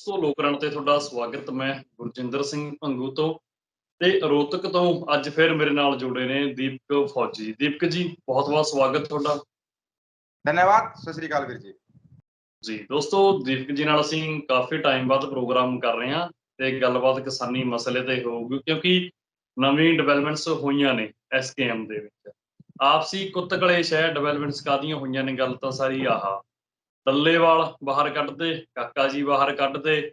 ਦੋਸਤੋ ਲੋਕਰਣ ਤੇ ਤੁਹਾਡਾ ਸਵਾਗਤ। ਮੈਂ ਗੁਰਜਿੰਦਰ ਸਿੰਘ ਭੰਗੂ ਤੋਂ ਤੇ ਰੋਹਤਕ ਤੋਂ ਅੱਜ ਫਿਰ ਮੇਰੇ ਨਾਲ ਜੁੜੇ ਨੇ ਦੀਪਕ ਫੌਜੀ। ਦੀਪਕ ਜੀ ਬਹੁਤ-ਬਹੁਤ ਸਵਾਗਤ ਤੁਹਾਡਾ। धन्यवाद। सत श्री अकाल वीर जी। ਜੀ ਦੋਸਤੋ ਦੀਪਕ ਜੀ ਨਾਲ ਅਸੀਂ ਕਾਫੀ ਟਾਈਮ ਬਾਅਦ ਪ੍ਰੋਗਰਾਮ ਕਰ ਰਹੇ ਹਾਂ ਤੇ ਗੱਲਬਾਤ ਕਿਸਾਨੀ ਮਸਲੇ ਤੇ ਹੋਊਗੀ ਕਿਉਂਕਿ ਨਵੀਂ ਡਿਵੈਲਪਮੈਂਟਸ ਹੋਈਆਂ ਨੇ ਐਸਕੇਐਮ ਦੇ ਵਿੱਚ। ਆਪਸੀ ਕੁੱਤ ਕਲੇਸ਼ ਹੈ, ਡਿਵੈਲਪਮੈਂਟਸ ਕਾਹਦੀਆਂ ਹੋਈਆਂ ਨੇ, ਗੱਲ ਤਾਂ ਸਾਰੀ ਆਹ ਡੱਲੇਵਾਲ ਬਾਹਰ ਕੱਢਦੇ, ਕਾਕਾ ਜੀ ਬਾਹਰ ਕੱਢਦੇ,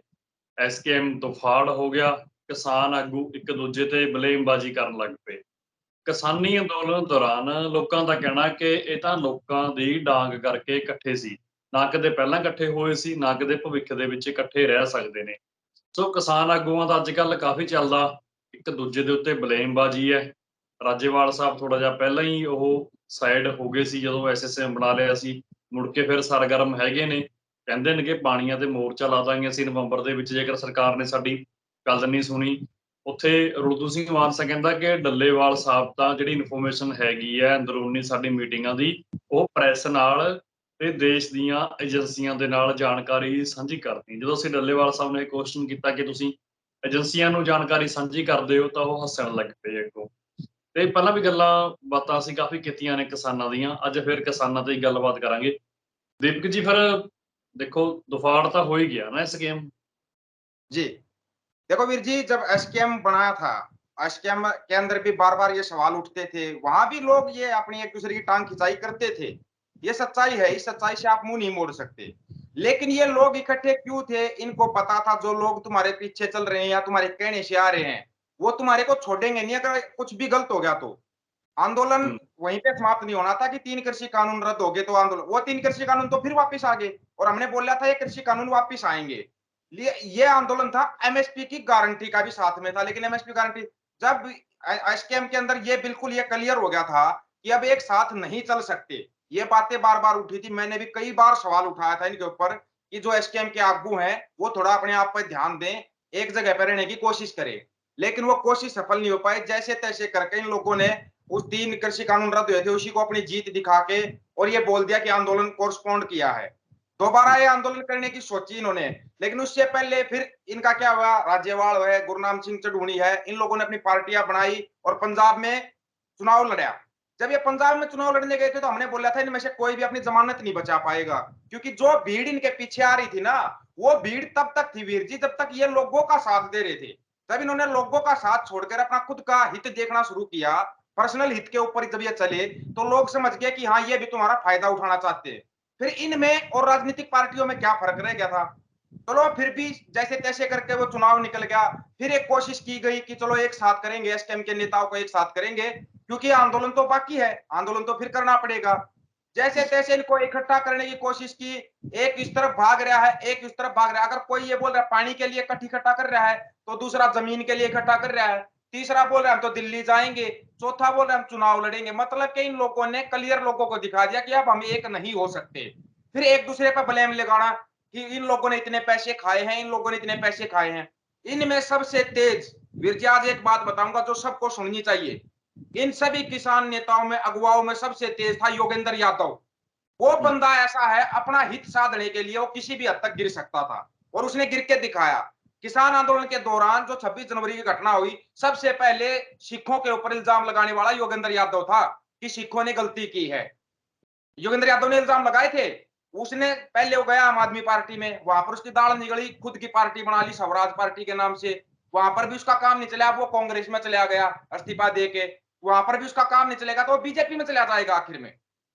ਐਸਕੇਐਮ ਦੁਫਾੜ ਹੋ ਗਿਆ, ਕਿਸਾਨ ਆਗੂ ਇੱਕ ਦੂਜੇ ਤੇ ਬਲੇਮਬਾਜ਼ੀ ਕਰਨ ਲੱਗ ਪਏ। ਕਿਸਾਨੀ ਅੰਦੋਲਨ ਦੌਰਾਨ ਲੋਕਾਂ ਦਾ ਕਹਿਣਾ ਕਿ ਇਹ ਤਾਂ ਲੋਕਾਂ ਦੀ ਡਾਂਗ ਕਰਕੇ ਇਕੱਠੇ ਸੀ, ਨਾ ਕਦੇ ਪਹਿਲਾਂ ਇਕੱਠੇ ਹੋਏ ਸੀ, ਨਾ ਕਦੇ ਭਵਿੱਖ ਦੇ ਵਿੱਚ ਇਕੱਠੇ ਰਹਿ ਸਕਦੇ ਨੇ। ਸੋ ਕਿਸਾਨ ਆਗੂਆਂ ਦਾ ਅੱਜ ਕੱਲ੍ਹ ਕਾਫੀ ਚੱਲਦਾ ਇੱਕ ਦੂਜੇ ਦੇ ਉੱਤੇ ਬਲੇਮਬਾਜ਼ੀ ਹੈ। ਰਾਜੇਵਾਲ ਸਾਹਿਬ ਥੋੜਾ ਜਿਹਾ ਪਹਿਲਾਂ ਹੀ ਉਹ ਸਾਈਡ ਹੋ ਗਏ ਸੀ ਜਦੋਂ ਐਸਐਸਐਮ ਬਣਾ ਲਿਆ ਸੀ, ਮੁੜ ਕੇ ਫਿਰ ਸਰਗਰਮ ਹੈਗੇ ਨੇ। ਕਹਿੰਦੇ ਨੇ ਕਿ ਪਾਣੀਆਂ ਤੇ ਮੋਰਚਾ ਲਾ ਦਾਂਗੇ ਅਸੀਂ ਨਵੰਬਰ ਦੇ ਵਿੱਚ ਜੇਕਰ ਸਰਕਾਰ ਨੇ ਸਾਡੀ ਗੱਲ ਨਹੀਂ ਸੁਣੀ। ਉੱਥੇ ਰੁਲਦੂ ਸਿੰਘ ਮਾਨਸਾ ਕਹਿੰਦਾ ਕਿ ਡੱਲੇਵਾਲ ਸਾਹਿਬ ਤਾਂ ਜਿਹੜੀ ਇਨਫੋਰਮੇਸ਼ਨ ਹੈਗੀ ਹੈ ਅੰਦਰੂਨੀ ਸਾਡੀ ਮੀਟਿੰਗਾਂ ਦੀ, ਉਹ ਪ੍ਰੈਸ ਨਾਲ ਤੇ ਦੇਸ਼ ਦੀਆਂ ਏਜੰਸੀਆਂ ਦੇ ਨਾਲ ਜਾਣਕਾਰੀ ਸਾਂਝੀ ਕਰਦੀ। ਜਦੋਂ ਅਸੀਂ ਡੱਲੇਵਾਲ ਸਾਹਿਬ ਨੇ ਕੁਐਸਚਨ ਕੀਤਾ ਕਿ ਤੁਸੀਂ ਏਜੰਸੀਆਂ ਨੂੰ ਜਾਣਕਾਰੀ ਸਾਂਝੀ ਕਰਦੇ ਹੋ, ਤਾਂ ਉਹ ਹੱਸਣ ਲੱਗ ਪਏ ਅੱਗੋਂ। ਤੇ ਪਹਿਲਾਂ ਵੀ ਗੱਲਾਂ ਬਾਤਾਂ ਅਸੀਂ ਕਾਫੀ ਕੀਤੀਆਂ ਨੇ ਕਿਸਾਨਾਂ ਦੀਆਂ, ਅੱਜ ਫਿਰ ਕਿਸਾਨਾਂ ਤੇ ਹੀ ਗੱਲਬਾਤ ਕਰਾਂਗੇ। ਦੀਪਕ ਜੀ ਫਿਰ देखो दुफाड़ तो हो ही गया ना इस गेम। जी देखो वीर जी, जब एसकेएम बनाया था, एसकेएम के अंदर भी बार बार ये सवाल उठते थे, वहां भी लोग ये अपनी एक दूसरे की टांग खिंचाई करते थे। ये सच्चाई है, इस सच्चाई से आप मुंह नहीं मोड़ सकते। लेकिन ये लोग इकट्ठे क्यों थे? इनको पता था जो लोग तुम्हारे पीछे चल रहे हैं या तुम्हारे कहने से आ रहे हैं, वो तुम्हारे को छोड़ेंगे नहीं अगर कुछ भी गलत हो गया तो। आंदोलन वहीं पे समाप्त नहीं होना था कि 3 कृषि कानून रद्द हो गए तो आंदोलन, वो 3 कृषि कानून तो फिर वापस आ गए और हमने बोला था ये कृषि कानून वापस आएंगे। ये आंदोलन था एमएसपी की गारंटी का भी साथ में था, लेकिन एमएसपी गारंटी जब एसकेएम के अंदर ये बिल्कुल ये क्लियर हो गया था कि अब एक साथ नहीं चल सकते। ये बातें बार बार उठी थी, मैंने भी कई बार सवाल उठाया था इनके ऊपर कि जो एसकेएम के आगू हैं वो थोड़ा अपने आप पर ध्यान दें, एक जगह पर रहने की कोशिश करें। लेकिन वो कोशिश सफल नहीं हो पाई। जैसे तैसे करके इन लोगों ने उस 3 कृषि कानून रद्द हुए थे उसी को अपनी जीत दिखा के और ये बोल दिया कि आंदोलन कोरस्पॉन्ड किया है। दोबारा ये आंदोलन करने की सोची इन्होंने, लेकिन उससे पहले फिर इनका क्या हुआ, राज्यपाल है, गुरनाम सिंह चढ़ूनी है, इन लोगों ने अपनी पार्टियां बनाई और पंजाब में चुनाव लड़ा। जब ये पंजाब में चुनाव लड़ने गए थे तो हमने बोला था इनमें से कोई भी अपनी जमानत नहीं बचा पाएगा, क्योंकि जो भीड़ इनके पीछे आ रही थी ना, वो भीड़ तब तक थी वीर जी जब तक ये लोगों का साथ दे रहे थे। जब इन्होंने लोगों का साथ छोड़कर अपना खुद का हित देखना शुरू किया, पर्सनल हित के ऊपर जब ये चले, तो लोग समझ गए कि हाँ ये भी तुम्हारा फायदा उठाना चाहते हैं। फिर इनमें और राजनीतिक पार्टियों में क्या फर्क रह गया था? चलो फिर भी जैसे तैसे करके वो चुनाव निकल गया। फिर एक कोशिश की गई कि चलो एक साथ करेंगे, एसकेएम के नेताओं को एक साथ करेंगे, क्योंकि आंदोलन तो बाकी है, आंदोलन तो फिर करना पड़ेगा। जैसे तैसे इनको इकट्ठा करने की कोशिश की। एक इस तरफ भाग रहा है, एक इस तरफ भाग रहा है। अगर कोई ये बोल रहा है पानी के लिए इकट्ठा कर रहा है, तो दूसरा जमीन के लिए इकट्ठा कर रहा है, तीसरा बोल रहा है हम तो दिल्ली जाएंगे, चौथा बोल रहा है हम चुनाव लड़ेंगे। मतलब कि इन लोगों ने क्लियर लोगों को दिखा दिया कि अब हम एक नहीं हो सकते। फिर एक दूसरे पर ब्लेम लगाना कि इन लोगों ने इतने पैसे खाए हैं, इन लोगों ने इतने पैसे खाए हैं। इनमें सबसे तेज वीर जी आज एक बात बताऊंगा जो सबको सुननी चाहिए। इन सभी किसान नेताओं में, अगुवाओं में सबसे तेज था योगेंद्र यादव। वो बंदा ऐसा है अपना हित साधने के लिए वो किसी भी हद तक गिर सकता था और उसने गिर के दिखाया। किसान आंदोलन के दौरान जो 26 जनवरी की घटना हुई, सबसे पहले सिखों के ऊपर इल्जाम लगाने वाला योगेंद्र यादव था कि सिखों ने गलती की है। योगेंद्र यादव ने इल्जाम लगाए थे। उसने पहले वो गया आम आदमी पार्टी में, वहां पर उसकी दाल निकली, खुद की पार्टी बना ली स्वराज पार्टी के नाम से। वहां पर भी उसका काम नहीं चला, वो कांग्रेस में चला गया इस्तीफा दे के। वहां पर भी उसका काम नहीं चलेगा तो वो बीजेपी में चला जाएगा आखिर में।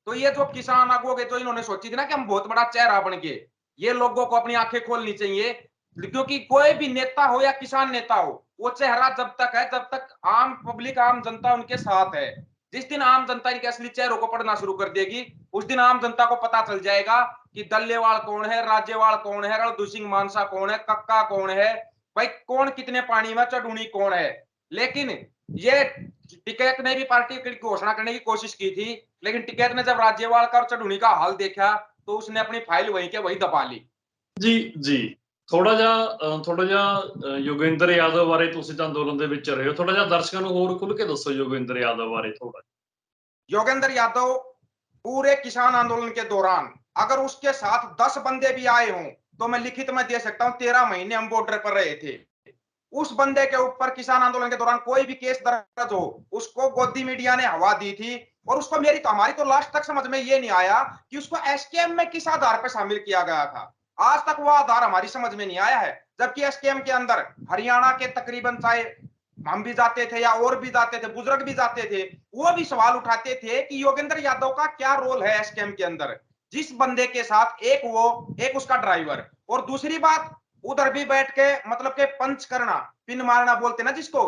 तो ये जो किसान आगुओं के जो इन्होंने सोची थी ना कि हम बहुत बड़ा चेहरा बन के, ये लोगों को अपनी आंखें खोलनी चाहिए, क्योंकि कोई भी नेता हो या किसान नेता हो, वो चेहरा जब तक है जब तक आम पब्लिक, आम जनता उनके साथ है। जिस दिन आम जनता इनके असली चेहरों को पढ़ना शुरू कर देगी, उस दिन आम जनता को पता चल जाएगा कि डल्लेवाल कौन है, राज्यवाल कौन है, रणधीर सिंह मानसा कौन है, कक्का कौन है, भाई कौन कितने पानी में, चढ़ूनी कौन है। लेकिन ये टिकैत ने भी पार्टी की घोषणा करने की कोशिश की थी, लेकिन टिकैत ने जब राज्यवाल का और चढ़ूनी का हाल देखा तो उसने अपनी फाइल वहीं के वहीं दबा ली। ਜੀ ਜੀ ਥੋੜਾ ਜਿਹਾ ਯੋਗਿੰਦਰ ਯਾਦਵ ਬਾਰੇ, ਤੁਸੀਂ ਤਾਂ ਅੰਦੋਲਨ ਦੇ ਵਿੱਚ ਰਹੇ ਹੋ, ਥੋੜਾ ਜਿਹਾ ਦਰਸ਼ਕਾਂ ਨੂੰ ਹੋਰ ਖੁੱਲ ਕੇ ਦੱਸੋ ਯੋਗਿੰਦਰ यादव ਬਾਰੇ ਥੋੜਾ। योगेंद्र यादव पूरे किसान आंदोलन के दौरान अगर उसके साथ 10 बंदे भी आए हों तो मैं लिखित में दे सकता हूँ, 13 महीने हम बॉर्डर पर रहे थे। उस बंदे के ऊपर किसान आंदोलन के दौरान कोई भी केस दर्ज हो, उसको गोदी मीडिया ने हवा दी थी। और उसको मेरी तो हमारी तो लास्ट तक समझ में ये नहीं आया कि उसको एसकेएम में किस आधार पर शामिल किया गया था। आज तक वो आधार हमारी समझ में नहीं आया है। जबकि एसकेएम के अंदर हरियाणा के तकरीबन, चाहे हम भी जाते थे या और भी जाते थे, बुजुर्ग भी जाते थे, वो भी सवाल उठाते थे कि योगेंद्र यादव का क्या रोल है एसकेएम के अंदर। जिस बंदे के साथ एक वो, एक उसका ड्राइवर, और दूसरी बात उधर भी बैठ के मतलब के पंच करना, पिन मारना बोलते ना जिसको,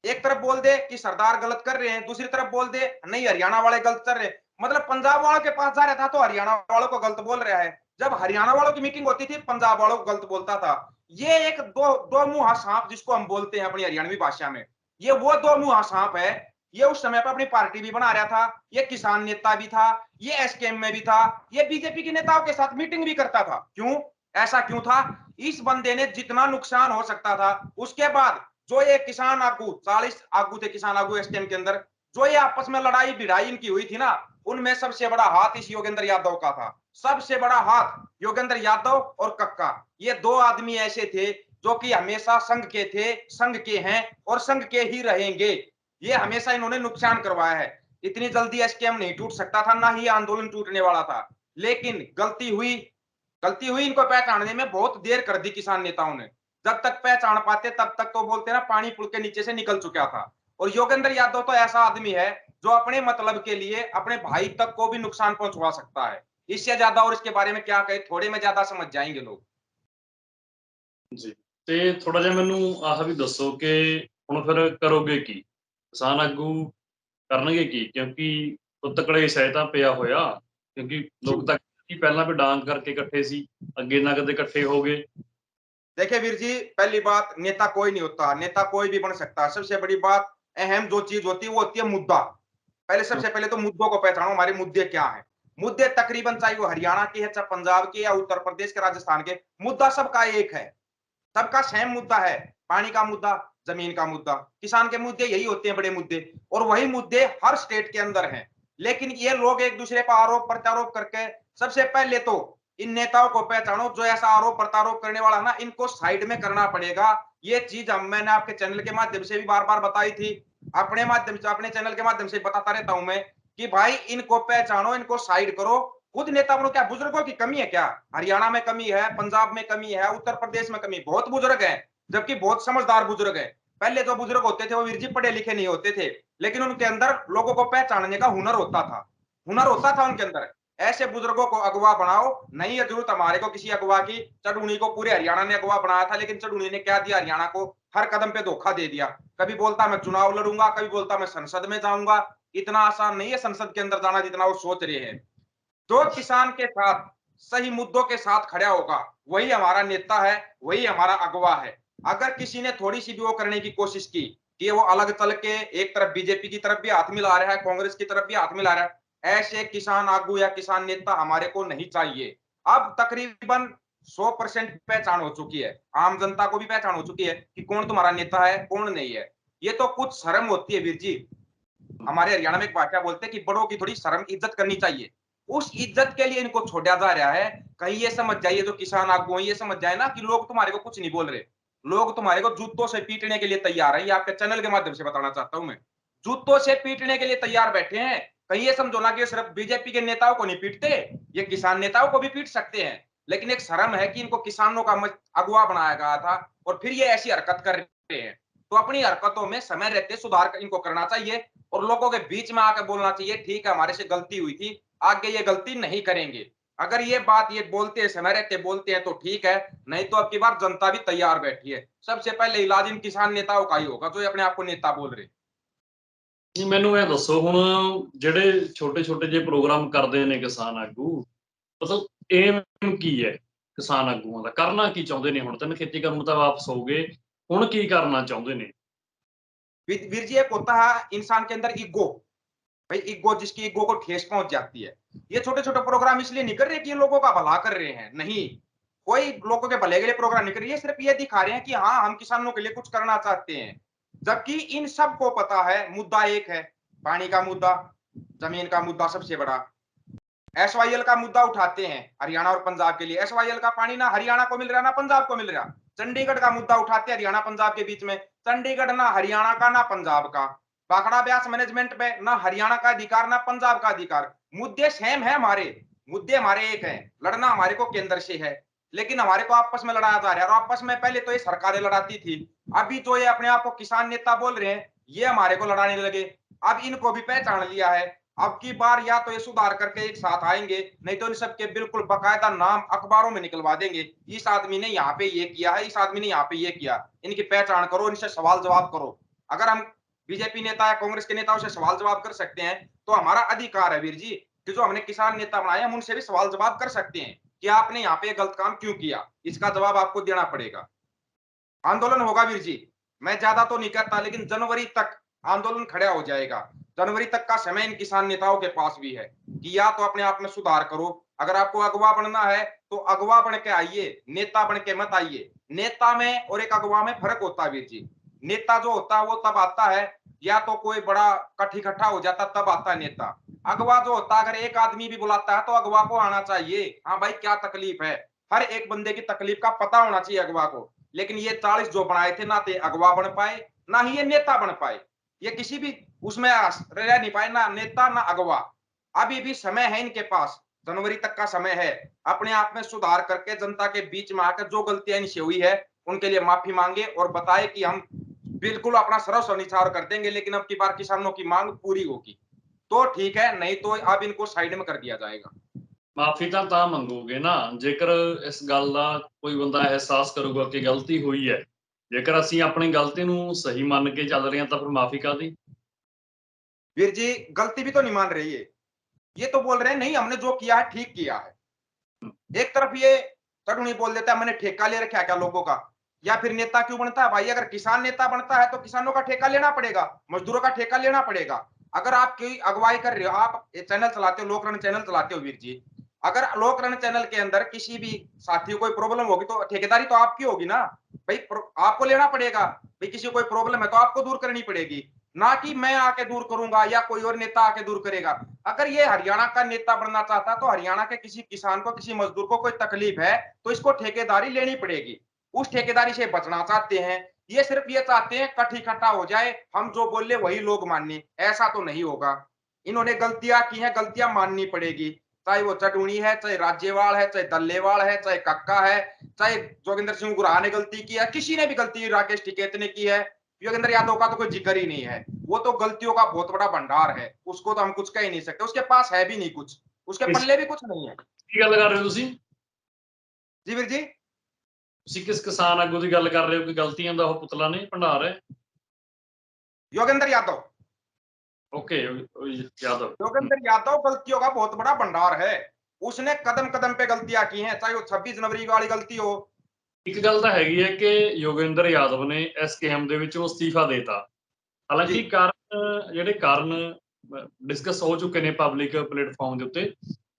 एक तरफ बोल दे कि सरदार गलत कर रहे हैं, दूसरी तरफ बोल दे नहीं हरियाणा वाले गलत कर रहे हैं। मतलब पंजाब वालों के पास जा रहा था तो हरियाणा वालों को गलत बोल रहा है, जब हरियाणा वालों की मीटिंग होती थी पंजाब वालों को गलत बोलता था। ये एक दो मुंहा सांप जिसको हम बोलते हैं अपनी हरियाणवी भाषा में, ये वो दो मुंहा सांप है। ये उस समय पर अपनी पार्टी भी बना रहा था, ये किसान नेता भी था, ये एसकेएम में भी था, ये बीजेपी के नेताओं के साथ मीटिंग भी करता था। क्यों, ऐसा क्यों था? इस बंदे ने जितना नुकसान हो सकता था, उसके बाद जो ये किसान आगू, 40 आगू थे किसान आगू एसकेएम के अंदर, जो ये आपस में लड़ाई भिड़ाई इनकी हुई थी ना, उनमें सबसे बड़ा हाथ इस योगेंद्र यादव का था। सबसे बड़ा हाथ योगेंद्र यादव और कक्का, ये दो आदमी ऐसे थे जो कि हमेशा संघ के थे, संघ के हैं और संघ के ही रहेंगे। ये हमेशा इन्होंने नुकसान करवाया है। इतनी जल्दी एसकेएम नहीं टूट सकता था, ना ही आंदोलन टूटने वाला था। लेकिन गलती हुई इनको पहचानने में बहुत देर कर दी किसान नेताओं ने। जब तक पहचान पाते तब तक तो बोलते ना पानी पुल के नीचे से निकल चुका था। और योगेंद्र यादव तो ऐसा आदमी है जो अपने मतलब के लिए अपने भाई तक को भी नुकसान पहुंचवा सकता है। इससे ज्यादा और इसके बारे में क्या कहे, थोड़े में ज्यादा समझ जाएंगे लोग। ਜੀ। ਤੇ ਥੋੜਾ ਜਿਹਾ ਮੈਨੂੰ ਆਹ ਵੀ ਦੱਸੋ ਕਿ ਹੁਣ ਫਿਰ ਕਰੋਗੇ ਕੀ? ਕਿਸਾਨ ਆਗੂ ਕਰਨਗੇ ਕੀ? ਕਿਉਂਕਿ ਟੁੱਟ ਕਲੇਸ਼ ਹੈ ਤਾਂ ਪਿਆ ਹੋਇਆ। ਕਿਉਂਕਿ जी ਲੋਕ ਤਾਂ ਕੀ ਪਹਿਲਾਂ ਵੀ ਡਾਂਗ ਕਰਕੇ ਇਕੱਠੇ ਸੀ, ਅੱਗੇ ਨਾ कदे इकट्ठे हो गए। देखिए वीर जी, पहली बात, नेता कोई नहीं होता, नेता कोई भी बन सकता है। सबसे बड़ी बात, अहम जो चीज होती है वो होती है मुद्दा। पहले सबसे पहले तो मुद्दों को पहचानो, हमारे मुद्दे क्या है। मुद्दे तकरीबन चाहे वो हरियाणा के है, चाहे पंजाब के या उत्तर प्रदेश के, राजस्थान के, मुद्दा सबका एक है, सबका सेम मुद्दा है। पानी का मुद्दा, जमीन का मुद्दा, किसान के मुद्दे यही होते हैं बड़े मुद्दे। और वही मुद्दे हर स्टेट के अंदर हैं। लेकिन ये लोग एक दूसरे पर आरोप प्रत्यारोप करके, सबसे पहले तो इन नेताओं को पहचानो जो ऐसा आरोप प्रत्यारोप करने वाला ना, इनको साइड में करना पड़ेगा। ये चीज मैंने आपके चैनल के माध्यम से भी बार बार बताई थी, अपने माध्यम से, अपने चैनल के माध्यम से बताता रहता हूं मैं कि भाई इनको पहचानो, इनको साइड करो। खुद नेता बनो। क्या बुजुर्गों की कमी है क्या? हरियाणा में कमी है, पंजाब में कमी है, उत्तर प्रदेश में कमी, बहुत बुजुर्ग है, जबकि बहुत समझदार बुजुर्ग है। पहले जो बुजुर्ग होते थे वो वीर जी पढ़े लिखे नहीं होते थे, लेकिन उनके अंदर लोगों को पहचानने का हुनर होता था, हुनर होता था उनके अंदर। ऐसे बुजुर्गों को अगवा बनाओ। नहीं है जरूरत हमारे को किसी अगवा की। चढ़ूनी को पूरे हरियाणा ने अगवा बनाया था, लेकिन चढ़ूनी ने क्या दिया हरियाणा को? हर कदम पे धोखा दे दिया। कभी बोलता मैं चुनाव लड़ूंगा, कभी बोलता मैं संसद में जाऊंगा। इतना आसान नहीं है संसद के अंदर जाना जितना वो सोच रहे हैं। जो किसान के साथ सही मुद्दों के साथ खड़ा होगा वही हमारा नेता है, वही हमारा अगवा है। अगर किसी ने थोड़ी सी भी वो करने की कोशिश की कि वो अलग चल के एक तरफ बीजेपी की तरफ भी हाथ मिला रहा है, कांग्रेस की तरफ भी हाथ मिला रहा है, ऐसे किसान आगू या किसान नेता हमारे को नहीं चाहिए। अब तकरीबन 100% पहचान हो चुकी है, आम जनता को भी पहचान हो चुकी है कि कौन तुम्हारा नेता है, कौन नहीं है। ये तो कुछ शर्म होती है वीर जी। हमारे हरियाणा में एक भाषा बोलते हैं कि बड़ों की थोड़ी शर्म इज्जत करनी चाहिए। उस इज्जत के लिए इनको छोड़ा जा रहा है। कहीं ये समझ जाइए, जो किसान आगू हैं ये समझ जाए ना कि लोग तुम्हारे को कुछ नहीं बोल रहे, लोग तुम्हारे को जूतों से पीटने के लिए तैयार है। ये आपके चैनल के माध्यम से बताना चाहता हूं मैं, जूतों से पीटने के लिए तैयार बैठे हैं। कहीं ये समझो ना कि सिर्फ बीजेपी के नेताओं को नहीं पीटते, ये किसान नेताओं को भी पीट सकते हैं। लेकिन एक शर्म है कि इनको किसानों का अगुवा बनाया गया था और फिर ये ऐसी हरकत कर रहे हैं। तो अपनी हरकतों में समय रहते सुधार इनको करना चाहिए और लोगों के बीच में आकर बोलना चाहिए ठीक है हमारे से गलती हुई थी, आगे ये गलती नहीं करेंगे। अगर ये बात ये बोलते हैं, समय रहते बोलते हैं तो ठीक है, नहीं तो अब की बार जनता भी तैयार बैठी है। सबसे पहले इलाज इन किसान नेताओं का ही होगा जो अपने आप को नेता बोल रहे। ਨਹੀਂ ਮੈਨੂੰ ਇਹ ਦੱਸੋ ਹੁਣ ਜਿਹੜੇ ਛੋਟੇ-ਛੋਟੇ ਜਿਹੇ ਪ੍ਰੋਗਰਾਮ ਕਰਦੇ ਨੇ ਕਿਸਾਨ ਆਗੂ, ਮਤਲਬ ਏਮ ਕੀ ਹੈ ਕਿਸਾਨ ਆਗੂਆਂ ਦਾ? ਕਰਨਾ ਕੀ ਚਾਹੁੰਦੇ ਨੇ? ਹੁਣ ਤਾਂ ਖੇਤੀ ਕਰਨ ਨੂੰ ਤਾਂ ਵਾਪਸ ਹੋ गए, ਹੁਣ ਕੀ ਕਰਨਾ ਚਾਹੁੰਦੇ ਨੇ? वीर जी, एक होता है इंसान के अंदर ईगो, भाई ईगो, जिसकी ईगो को ठेस पहुंच जाती है। ये छोटे छोटे प्रोग्राम इसलिए नहीं कर रहे कि ये लोगों का भला कर रहे हैं, नहीं, कोई लोगों के भले के लिए प्रोग्राम नहीं कर रही है, सिर्फ ये दिखा रहे हैं कि हाँ हम किसानों के लिए कुछ करना चाहते हैं। जबकि इन सबको पता है मुद्दा एक है, पानी का मुद्दा, जमीन का मुद्दा सबसे बड़ा। एसवाईएल का मुद्दा उठाते हैं हरियाणा और पंजाब के लिए, एसवाईएल का पानी ना हरियाणा को मिल रहा ना पंजाब को मिल रहा। चंडीगढ़ का मुद्दा उठाते हैं हरियाणा पंजाब के बीच में, चंडीगढ़ ना हरियाणा का ना पंजाब का। भाखड़ा ब्यास मैनेजमेंट पे ना हरियाणा का अधिकार ना पंजाब का अधिकार। मुद्दे सेम है हमारे, मुद्दे हमारे एक है, लड़ना हमारे को केंद्र से है, लेकिन हमारे को आपस में लड़ाया जा रहा है। और आपस में पहले तो ये सरकारें लड़ाती थी, अभी जो ये अपने आप को किसान नेता बोल रहे हैं ये हमारे को लड़ाने लगे। अब इनको भी पहचान लिया है, अब की बार या तो ये सुधार करके एक साथ आएंगे, नहीं तो इन सबके बिल्कुल बकायदा नाम अखबारों में निकलवा देंगे, इस आदमी ने यहाँ पे ये किया है, इस आदमी ने यहाँ पे ये किया। इनकी पहचान करो, इनसे सवाल जवाब करो। अगर हम बीजेपी नेता या कांग्रेस के नेताओं से सवाल जवाब कर सकते हैं तो हमारा अधिकार है वीर जी कि जो हमने किसान नेता बनाए हम उनसे भी सवाल जवाब कर सकते हैं कि आपने यहाँ पे गलत काम क्यों किया, इसका जवाब आपको देना पड़ेगा। आंदोलन होगा वीर जी, मैं ज्यादा तो नहीं कहता, लेकिन जनवरी तक आंदोलन खड़ा हो जाएगा। जनवरी तक का समय इन किसान नेताओं के पास भी है कि या तो अपने आप में सुधार करो, अगर आपको अगवा बनना है तो अगवा बन के आइए, नेता बन के मत आइए। नेता में और एक अगवा में फर्क होता है वीर जी। नेता जो होता है वो तब आता है या तो कोई बड़ा कठ इकट्ठा हो जाता तब आता है नेता। अगवा जो होता है अगर एक आदमी भी बुलाता है तो अगवा को आना चाहिए, हाँ भाई क्या तकलीफ है, हर एक बंदे की तकलीफ का पता होना चाहिए अगवा को। लेकिन ये 40 जो बनाए थे ना तो अगवा बन पाए ना ही ये नेता बन पाए, ये किसी भी उसमें रह नहीं पाए, ना नेता ना अगवा। अभी भी समय है इनके पास, जनवरी तक का समय है, अपने आप में सुधार करके जनता के बीच में आकर जो गलतियां इनसे हुई है उनके लिए माफी मांगे और बताए कि हम बिल्कुल अपना सर्व निछावर कर देंगे, लेकिन अब की बार किसानों की मांग पूरी होगी तो ठीक है, नहीं तो अब इनको साइड में कर दिया जाएगा। ਮਾਫੀ ਤਾਂ ਮੰਗੋਗੇ ਨਾ ਜੇਕਰ ਇਸ ਗੱਲ ਦਾ ਕੋਈ ਬੰਦਾ ਅਹਿਸਾਸ ਕਰੂਗਾ ਕਿ ਗਲਤੀ ਹੋਈ ਹੈ। ਜੇਕਰ ਅਸੀਂ ਆਪਣੀ ਗਲਤੀ ਨੂੰ ਸਹੀ ਮੰਨ ਕੇ ਚੱਲ ਰਹੇ ਹਾਂ ਤਾਂ ਫਿਰ ਮਾਫੀ ਕਾਹਦੀ। वीर जी गलती भी तो नहीं मान रही है, ये तो बोल रहे हैं नहीं हमने जो किया है ठीक किया है। एक तरफ ये तरुणी बोल देता है मैंने ठेका ले रखा है क्या लोगों का, या फिर नेता क्यों बनता है भाई, अगर किसान नेता बनता है तो किसानों का ठेका लेना पड़ेगा, मजदूरों का ठेका लेना पड़ेगा। अगर आप कोई अगुवाई कर रहे हो, आप चैनल चलाते हो, लोकरण चैनल चलाते हो वीर जी, अगर लोकरण चैनल के अंदर किसी भी साथी को कोई प्रॉब्लम होगी तो ठेकेदारी तो आपकी होगी ना भाई, आपको लेना पड़ेगा भाई, किसी को कोई प्रॉब्लम है तो आपको दूर करनी पड़ेगी, ना कि मैं आके दूर करूंगा या कोई और नेता आके दूर करेगा। अगर ये हरियाणा का नेता बनना चाहता तो हरियाणा के किसी किसान को किसी मजदूर को कोई तकलीफ है तो इसको ठेकेदारी लेनी पड़ेगी, उस ठेकेदारी से बचना चाहते हैं। ये सिर्फ ये चाहते हैं कट इकट्ठा हो जाए, हम जो बोले वही लोग मानने, ऐसा तो नहीं होगा। इन्होंने गलतियां की हैं, गलतियां माननी पड़ेगी, चाहे वो चटूणी है, चाहे राज्यवाल है, चाहे दल्लेवाल है, चाहे कक्का है, चाहे जोगिंदर सिंह गुराह ने गलती की है, किसी ने भी गलती राकेश टिकैत ने की है, योगेंद्र यादव का तो कोई जिक्र ही नहीं है, वो तो गलतियों का बहुत बड़ा भंडार है, उसको तो हम कुछ कह ही नहीं सकते, उसके पास है भी नहीं कुछ, उसके किस पल्ले भी कुछ नहीं है। ਕੀ ਗੱਲ ਕਰ ਰਹੇ ਹੋ ਤੁਸੀਂ? जी वीर जी, ਤੁਸੀਂ ਕਿਸ ਕਿਸਾਨ ਆਗੂ ਦੀ ਗੱਲ ਕਰ ਰਹੇ ਹੋ ਕਿ ਗਲਤੀਆਂ ਦਾ ਉਹ ਪੁਤਲਾ ਨਹੀਂ ਭੰਡਾਰ ਹੈ? योगेंद्र यादव, ਓਕੇ यादव। योगेंद्र यादव गलतियों का बहुत बड़ा भंडार है, उसने कदम कदम पे गलतियां की हैं, चाहे वो 26 जनवरी वाली गलती हो। ਇੱਕ ਗੱਲ ਤਾਂ ਹੈਗੀ ਹੈ ਕਿ ਯੋਗਿੰਦਰ ਯਾਦਵ ਨੇ ਐਸਕੇਐਮ ਦੇ ਵਿੱਚੋਂ ਅਸਤੀਫਾ ਦੇਤਾ। जी ਹਾਲਾਂਕਿ ਕਾਰਨ ਜਿਹੜੇ ਕਾਰਨ ਡਿਸਕਸ ਹੋ ਚੁੱਕੇ ਨੇ ਪਬਲਿਕ ਪਲੇਟਫਾਰਮ ਦੇ ਉੱਤੇ,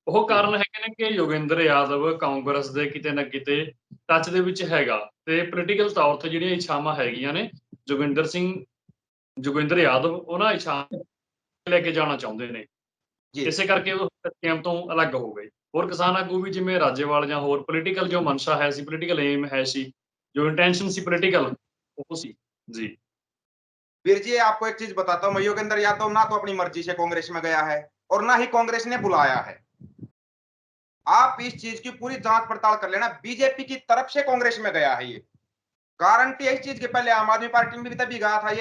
ਉਹ जी ਕਾਰਨ ਹੈਗੇ ਨੇ ਕਿ ਯੋਗਿੰਦਰ ਯਾਦਵ ਕਾਂਗਰਸ ਦੇ ਕਿਤੇ ਨਾ ਕਿਤੇ ਟੱਚ ਦੇ ਵਿੱਚ ਹੈਗਾ ਤੇ ਪੋਲੀਟੀਕਲ ਤੌਰ ਤੇ ਜਿਹੜੀਆਂ ਇੱਛਾਵਾਂ ਹੈਗੀਆਂ ਨੇ, ਜੋਗਿੰਦਰ ਯਾਦਵ ਉਹਨਾਂ ਇੱਛਾਵਾਂ ਲੈ ਕੇ ਜਾਣਾ ਚਾਹੁੰਦੇ ਨੇ, जी ਇਸੇ ਕਰਕੇ ਉਹ ਐਸਕੇਐਮ ਤੋਂ ਅਲੱਗ ਹੋ ਗਏ। ਹੋਰ ਕਿਸਾਨ ਆਗੂ ਵੀ ਜਿਵੇਂ ਰਾਜੇਵਾਲ ਜਾਂ ਹੋਰ ਪੋਲੀਟੀਕਲ ਜੋ ਮਨਸ਼ਾ ਹੈ ਸੀ, ਪੋਲੀਟੀਕਲ ਏਮ ਹੈ ਸੀ, ਜੋ ਇੰਟੈਂਸ਼ਨ ਸੀ ਪੋਲੀਟੀਕਲ, ਉਹ ਸੀ ਜੀ। वीर जी आपको एक चीज बताता हूँ, योगेंद्र यादव ना तो अपनी मर्जी से कांग्रेस में गया है और ना ही कांग्रेस ने बुलाया है। आप इस चीज की पूरी जांच पड़ताल कर लेना, बीजेपी की तरफ से कांग्रेस में गया है ये, गारंटी है इस चीज के, पहले आम आदमी पार्टी में भी तभी गया था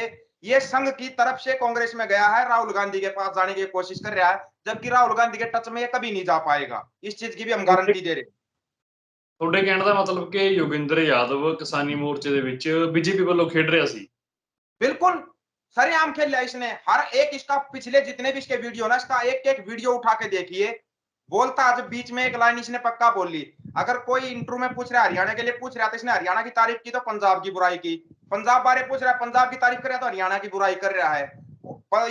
ये संघ की तरफ से कांग्रेस में गया है, राहुल गांधी के पास जाने की कोशिश कर रहा है, जबकि राहुल गांधी के टच में ये कभी नहीं जा पाएगा, इस चीज की भी हम गारंटी दे रहे हैं। ਤੁਹਾਡੇ ਕਹਿਣ ਦਾ ਮਤਲਬ ਕਿ ਯੋਗਿੰਦਰ ਯਾਦਵ ਕਿਸਾਨੀ ਮੋਰਚੇ ਦੇ ਵਿੱਚ ਬੀਜੇਪੀ ਵੱਲੋਂ ਖੇਡ ਰਿਹਾ ਸੀ। बिल्कुल सरेआम खेल लिया इसने, हर एक इसका पिछले जितने भी इसके वीडियो ना, इसका एक एक वीडियो उठा के देखिए, बोलता आज बीच में एक लाइन इसने पक्का बोल ली, अगर कोई इंटरव्यू में पूछ रहा है हरियाणा के लिए पूछ रहा है तो इसने हरियाणा की तारीफ की तो पंजाब की बुराई की, पंजाब बारे पूछ रहा है पंजाब की तारीफ कर रहा है तो हरियाणा की बुराई कर रहा है,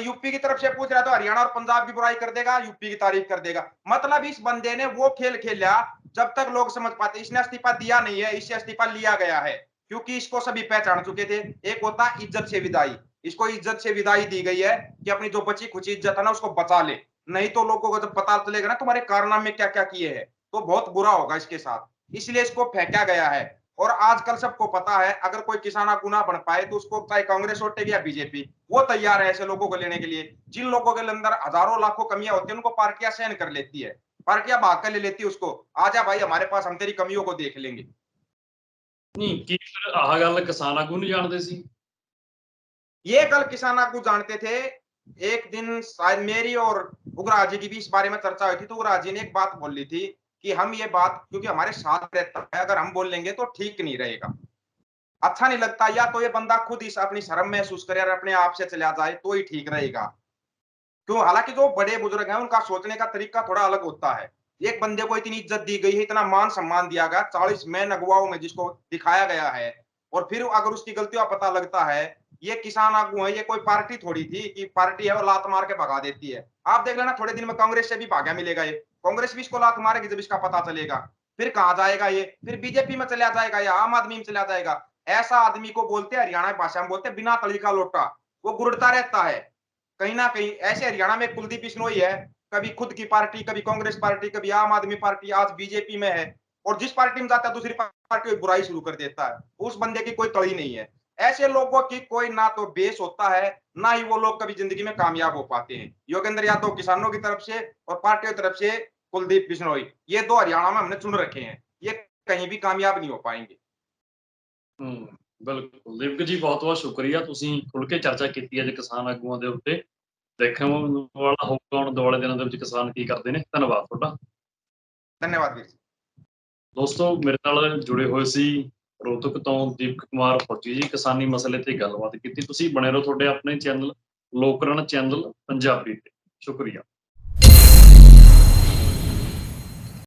यूपी की तरफ से पूछ रहा है तो हरियाणा और पंजाब की बुराई कर देगा, यूपी की तारीफ कर देगा। मतलब इस बंदे ने वो खेल खेला जब तक लोग समझ पाते, इसने इस्तीफा दिया नहीं है, इससे इस्तीफा लिया गया है क्योंकि इसको सभी पहचान चुके थे। एक होता इज्जत से विदाई, इसको इज्जत से विदाई दी गई है कि अपनी जो बची खुची इज्जत है ना उसको बचा ले, नहीं तो लोगों को जब पता चलेगा ना तुम्हारे कारनामे क्या क्या किए हैं, तो बहुत बुरा होगा इसके साथ। इसलिए इसको फेंका गया है। और आजकल सबको पता है, अगर कोई किसान गुना बन पाए तो उसको चाहे कांग्रेस वोटेगी या बीजेपी, वो तैयार है ऐसे लोगों को लेने के लिए। जिन लोगों के अंदर हजारों लाखों कमियां होती है, उनको पार्टियां सहन कर लेती है, पार्टियां भाग कर ले लेती है उसको, आजा भाई हमारे पास, हम तेरी कमियों को देख लेंगे। नहीं की फिर आह गल किसान आगू नहीं जानते सी? ये गल किसान आगू जानते थे। एक दिन शायद मेरी और उग्रा जी की भी इस बारे में चर्चा हुई थी, तो उग्रा जी ने एक बात बोली थी कि हम ये बात, क्योंकि हमारे साथ रहता है, अगर हम बोल लेंगे तो ठीक नहीं रहेगा, अच्छा नहीं लगता, या तो ये बंदा खुद इस अपनी शर्म महसूस करे और अपने आप से चला जाए तो ही ठीक रहेगा। क्यों? हालांकि जो बड़े बुजुर्ग हैं उनका सोचने का तरीका थोड़ा अलग होता है। एक बंदे को इतनी इज्जत दी गई है, इतना मान सम्मान दिया गया, 40 मैन अगुवाओं में जिसको दिखाया गया है, और फिर अगर उसकी गलतियों का पता लगता है, ये किसान आगू है, ये कोई पार्टी थोड़ी थी कि पार्टी है और लात मार के भगा देती है। आप देख लेना थोड़े दिन में कांग्रेस से भी भागा मिलेगा ये, कांग्रेस भी इसको लात मारेगी जब इसका पता चलेगा। फिर कहाँ जाएगा ये? फिर बीजेपी में चला जाएगा या आम आदमी में चला जाएगा। ऐसा आदमी को बोलते हैं, हरियाणा भाषा में बोलते हैं, बिना तली का लोटा। वो गुड़ता रहता है कहीं ना कहीं। ऐसे हरियाणा में कुलदीप बिश्नोई है, कभी खुद की पार्टी, कभी कांग्रेस पार्टी, कभी आम आदमी पार्टी, आज बीजेपी में है, और जिस पार्टी में जाता है दूसरी पार्टी की बुराई शुरू कर देता है। उस बंदे की कोई कड़ी नहीं है। ऐसे लोगों की कोई ना तो बेस होता है, ना ही वो लोग कभी जिंदगी में कामयाब हो पाते हैं। योगेंद्र यादव किसानों की तरफ से और पार्टी की तरफ से कुलदीप बिश्नोई, ये दो हरियाणा में हमने चुन रखे हैं, ये कहीं भी कामयाब नहीं हो पाएंगे। बिल्कुल दीपक जी, बहुत बहुत शुक्रिया, ਤੁਸੀਂ खुल के चर्चा की ਅੱਜ ਕਿਸਾਨ ਆਗੂਆਂ ਦੇ ਉੱਤੇ। ਦੇਖਣ ਵਾਲਾ ਹੋਊਗਾ ਆਉਣ ਦੁਆਲੇ ਦਿਨਾਂ ਦੇ ਵਿੱਚ ਕਿਸਾਨ ਕੀ ਕਰਦੇ ਨੇ। ਧੰਨਵਾਦ ਤੁਹਾਡਾ। धन्यवाद वीर जी। ਦੋਸਤੋ ਮੇਰੇ ਨਾਲ ਜੁੜੇ ਹੋਏ ਸੀ ਰੋਹਤਕ ਤੋਂ ਦੀਪਕ ਕੁਮਾਰ ਫੌਜੀ ਜੀ, ਕਿਸਾਨੀ ਮਸਲੇ ਤੇ ਗੱਲਬਾਤ ਕੀਤੀ। ਤੁਸੀਂ ਬਣੇ ਰਹੋ ਤੁਹਾਡੇ ਆਪਣੇ ਚੈਨਲ ਲੋਕਰਣ ਚੈਨਲ ਪੰਜਾਬੀ ਤੇ। ਸ਼ੁਕਰੀਆ।